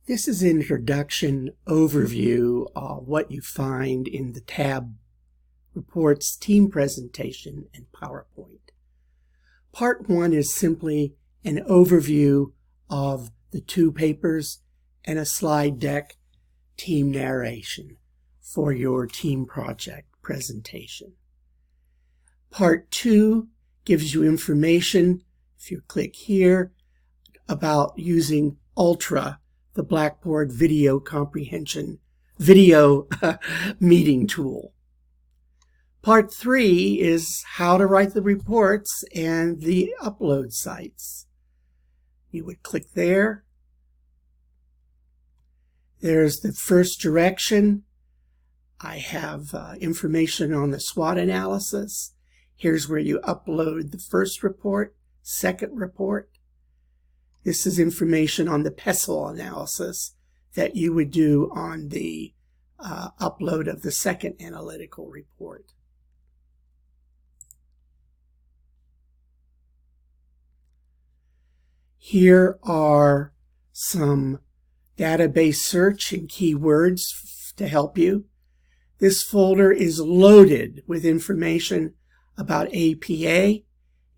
This is an introduction overview of what you find in the tab Reports, Team Presentation, and PowerPoint. Part 1 is simply an overview of the two papers and a slide deck team narration for your team project presentation. Part 2 gives you information, if you click here, about using Ultra, the Blackboard video comprehension video meeting tool. Part 3 is how to write the reports and the upload sites. You would click there. There's the first direction. I have information on the SWOT analysis. Here's where you upload the first report, second report. This is information on the PESTLE analysis that you would do on the upload of the second analytical report. Here are some database search and keywords to help you. This folder is loaded with information about APA.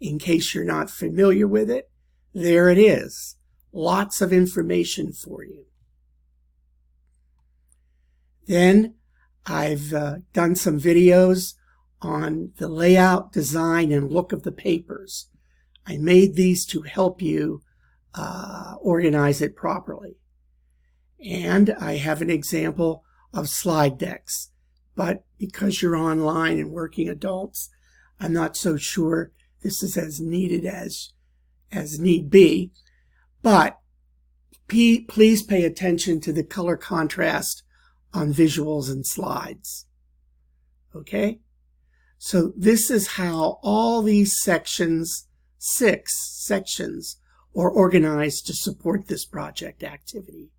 In case you're not familiar with it, there it is. Lots of information for you. Then I've done some videos on the layout, design, and look of the papers. I made these to help you organize it properly. And I have an example of slide decks. But because you're online and working adults, I'm not so sure this is as needed as need be. But please pay attention to the color contrast on visuals and slides. Okay? So this is how all these sections, 6 sections, are organized to support this project activity.